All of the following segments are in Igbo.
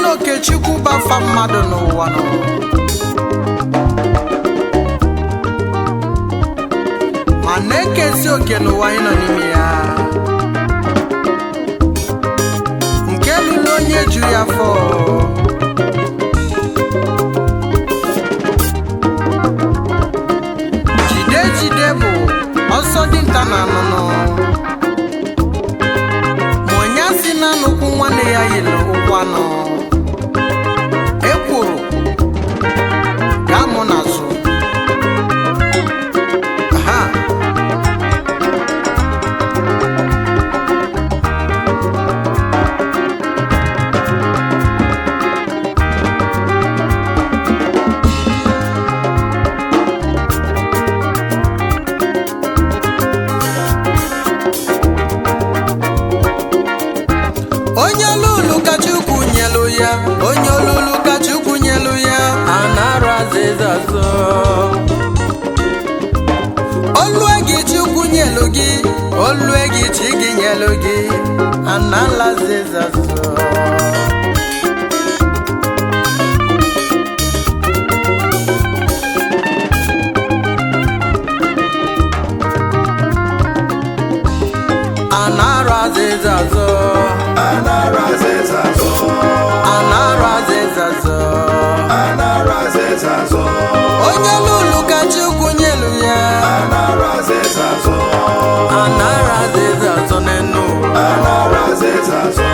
na Okechukwu bafa mmadụ n'ụwa nọ ma na-ekezi oke n'ụwa anyị nọ n'ime ya nke lụrụ onye ju ya afọ jide bụ ọsọ dinta na anụnụ ma onye si na nnukwu nwanne ya yiri ụkwụ anọ ekwuru ga-amụ n'azụ ha onye olulu ka Chukwu nyelu ya onye olulu ka Chukwu nyelu ya anarụ azịza azọ olue gị Chukwu nyelu gị olue gị chi gị nyelu gị anala azịza azọ anarụ azịza azọ Anara zezazo, anarụ azịza azọ anara zezazo, onye olulu ka Chukwu nyelu ya anara zezazo, anarụ azịza azọ n'enu anara zezazo.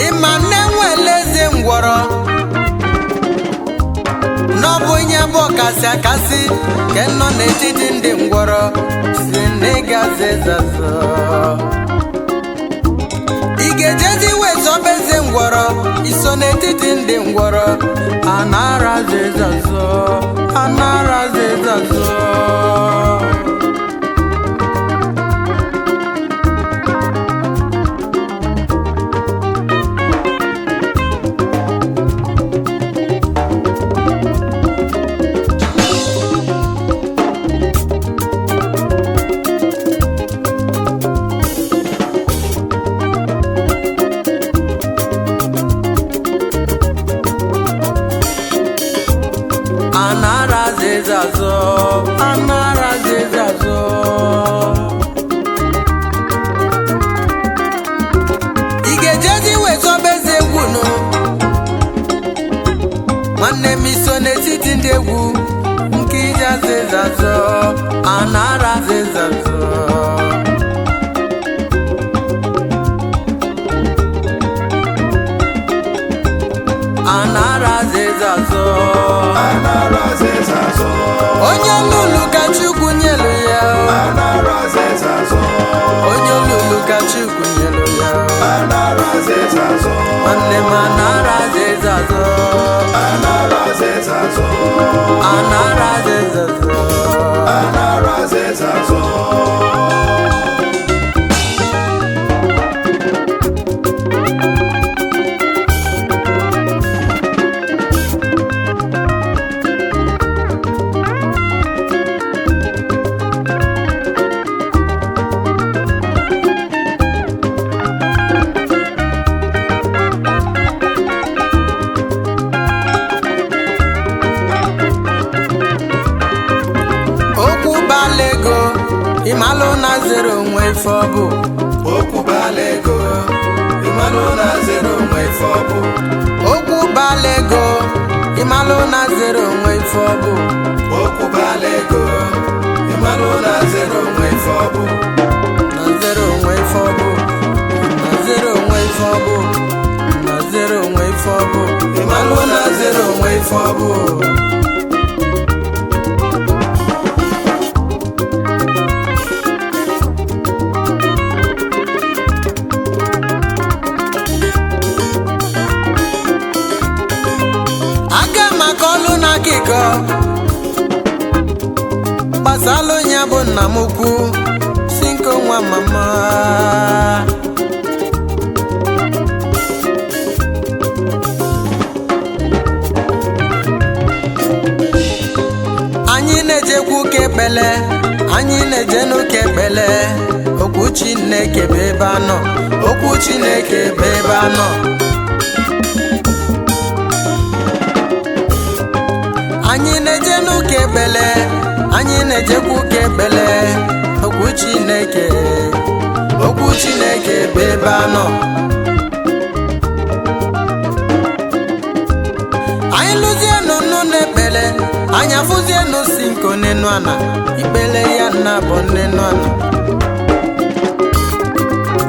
ịma na-enwele eze ngwọrọ n'ọbụ onye bụ ọkasị akasị ke nọ n'etiti ndị ngwọrọ si n'ịga zezazọ ị ga-ejezi wezọba eze ngwọrọ iso n'etiti ndị ngwọrọ anara zezazọ anara zezazọ anara zezazọ anara zezazọ ị ga-ejezi wezọba eze egwu nụ nwanne m iso n'etiti ndị egwu nke ije zezazọ anara zezazọ anara zezazọ Anara zezazo, onye olulu ka Chukwu nyelu ya anara zezazo, onye olulu ka Chukwu nyelu ya anara zezazo, nwanne m anara zezazọ anara zezazo, anara zezazọ anara zezazo. okwu bala ego ịmalụ na zero onwe ife ọ bụ Okwu bala ego, ịmalụ na zero onwe ife ọ bụ. okwu bala ego ịmalụ na zero onwe ife ọ bụ Okwu bala ego, ịmalụ na zero onwe ife ọ bụ. na zero onwe ife ọ bụ na zero onwe ife ọ bụ na zero onwe ife ọ bụ Ịmalụ na zero onwe ife ọ bụ. aga maka ọlụ na akịkọ gbasalụ ya bụ nna m ukwu si nke nwa mama Chineke bụ ebe anọ, okwu Chineke bụ ebe anọ. Anyị na-eje n'ụka ekpele, anyị na-ejekwa ụka ekpele. Okwu Chineke bụ ebe anọ. Anyị lụzie n'ụnụ na-ekpele, anyị afụzie n'osi nke onenu ana, ikpele ya nna bụ nnenu ana.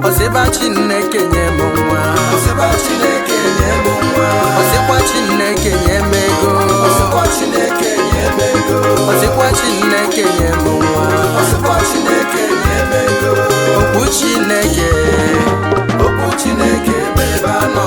Ọsịba Chineke nye m nwa, ọsịba Chineke nye m nwa, ọsịkwa Chineke nye m ego, ọsịkwa Chineke nye m ego, ọsịkwa Chineke nye m nwa, ọsịkwa Chineke nye m ego. okwu Chineke bụ ebe anọ.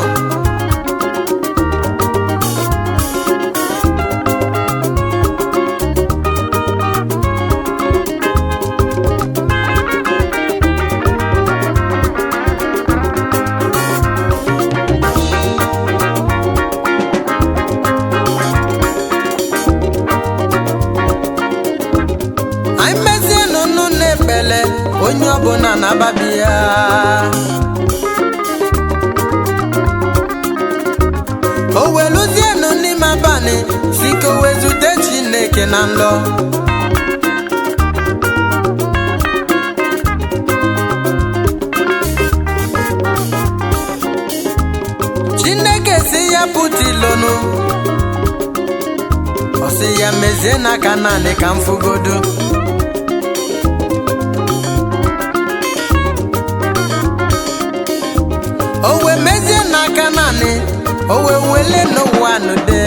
onye ọbụla na-ababi ya. O weluzienụ n'ime abalị si ka o wezute Chineke na nlọ. Chineke si ya pụta ilonu, ọ sị ya mezie n'aka naanị ka m fụgodu. O we mezie n'aka naanị, o we wele n'ụwa n'ude.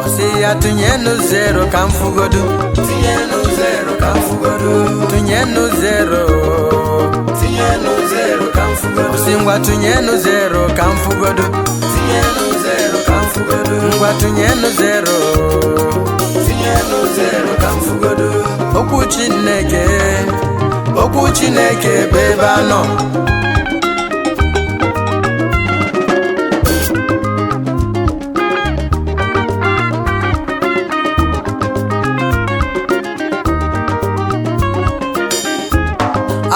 Ọ sị ya tụnyenụ zero ka m fụgodu, Tinyenụ zero ka m fụgodu, tụnyenụ zero, tinyenụ zero ka m fụgodu. ọ sị ngwa tụnyenụ zero ka m fụgodu, Tinyenụ zero ka m fụgodu, ngwa tụnyenụ zero, tinyenụ zero ka m fụgodu. okwu Chineke bụ ebe anọ.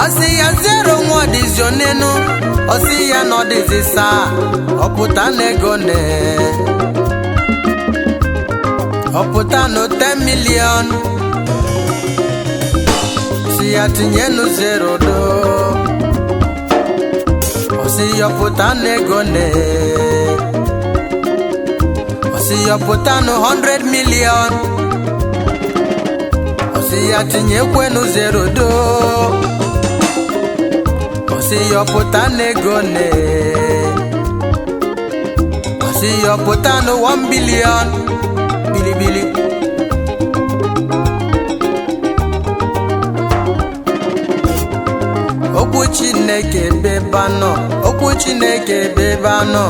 Ọsị ya zero nwa ọdịzi onenu, ọsị ya na ọdịzi saa, ọpụta na ego ne, ọpụta na 10 million. Ọsị ya tinyenu zero do, ọsị ya ọpụta na ego ne, ọsị ya ọpụta na 100 million. Ọsị ya tinyekwenu zero do, ọsị ya ọpụta na ego ne, ọsị ya ọpụta na 1 billion. Bilibili. Okwu Chineke bụ ebe anọ, okwu Chineke bụ ebe anọ.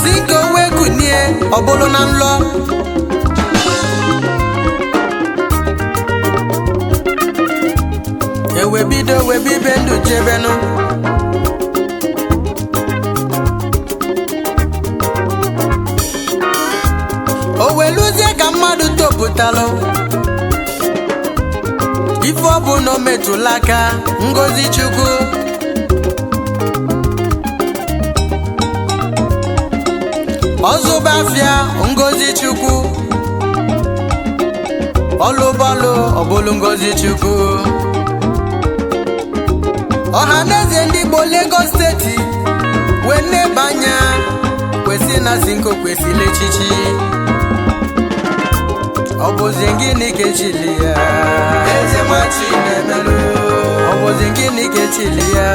Si ka o wee kunie, ọ bụrụ na nlọ. Ewebido webibe ndụ chebenu. O weluzie ka mmadụ topụtalụ, ife ọ bụ na o metụla aka ngọzi Chukwu. Ọzụba afịa ngọzi Chukwu, ọlụbọlụ ọbụlụ ngọzi Chukwu. Ọhaneze ndị Igbo Lagos steeti wee neba anya, kwesị na zinko kwesịrị echichi. Ọ bụzi gịnị ka echili ya? Eze nwa Chinemelu. Ọ bụzi gịnị ka echili ya?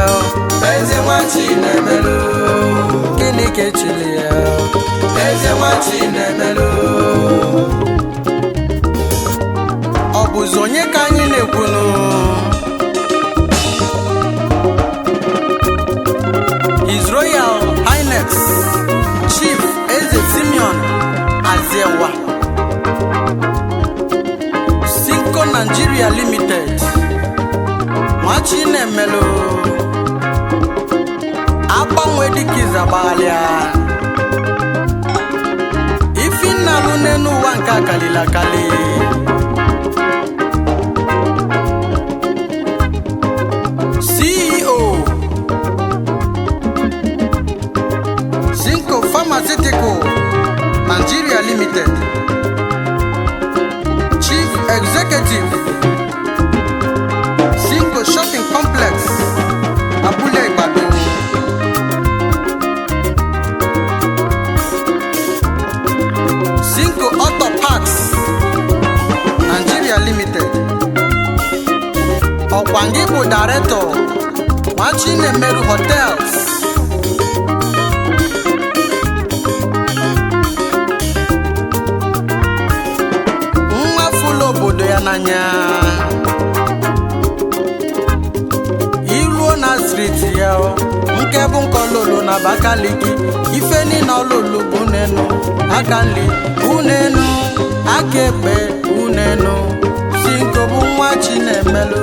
Eze nwa Chinemelu. Gịnị ka echili ya? Eze nwa Chinemelu. Ọ bụzi onye ka anyị na-ekwunu? His Royal Highness Chief Eze Simeon Azewa Sinko Nigeria Limited, Nwa Chinemelu, agbanwe dịka izagbalịa. aka kalila kali. CEO Zinco Pharmaceutical Nigeria Limited, Chief Executive Zinco Shopping Complex Abule Ibadan, Zinco Auto Parts Nigeria Limited, Okwangibu Director Wachinemeru Hotels, Nwafulo obodo ya n'anya, iruo na street ya nke bụ nkololo na Abakaliki, ife niile ololo bụ unenu, aka nli unenu, aka ekpe unenu, Zinco bụ nwa Chinemelu.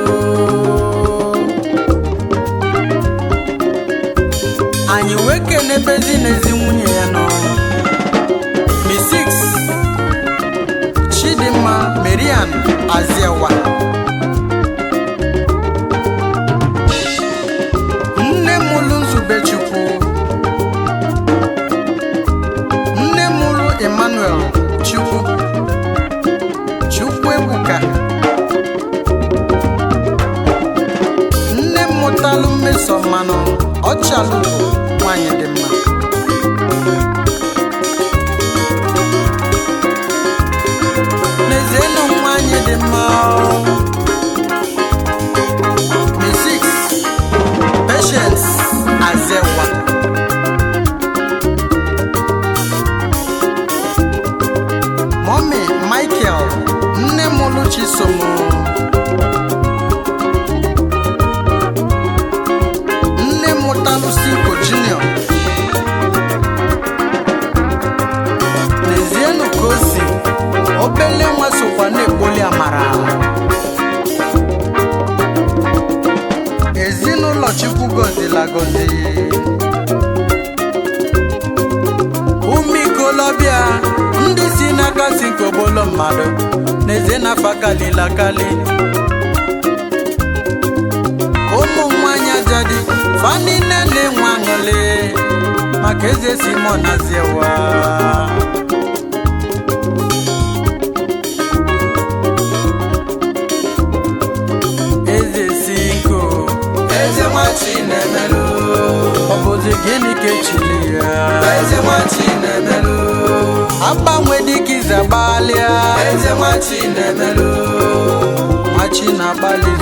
Anyị weke n'ebezi n'ezi nwunye ya nọ, Mrs. Chidimma Marian Aziewa, nne mụlụ Nzubechukwu, nne mụlụ Emmanuel Chukwuebuka, nne mụtalụ Mmesomanụ Ọchalụgo, nwanyị dị mma. N'ezienụ nwanyị dị mma, Mrs. Patience Azewa, Mommy Michael, nne mụlụ Chisomo, nne mụtalụ Zinco Junior. N'ezienụ ka o si, obele nwa sokwa na-ekpoli amara. Ezinụlọ Chukwu gọzila agọzi, ụmụ ikolobịa ndị si n'aka Zinco bolo mmadụ, n'ezie n'afọ kalila kali. Ụmụ nwanyị ajadi fani nene nwa aṅụle maka eze Simon Aziewa. Eze Zinco, eze nwa Chinemelu, ọ bụzi gịnị ka echiri ya? eze nwa Chinemelu, Agbanwe dịka ize agbalịa, eze nwa Chinemelu, nwa Chi na-agbalị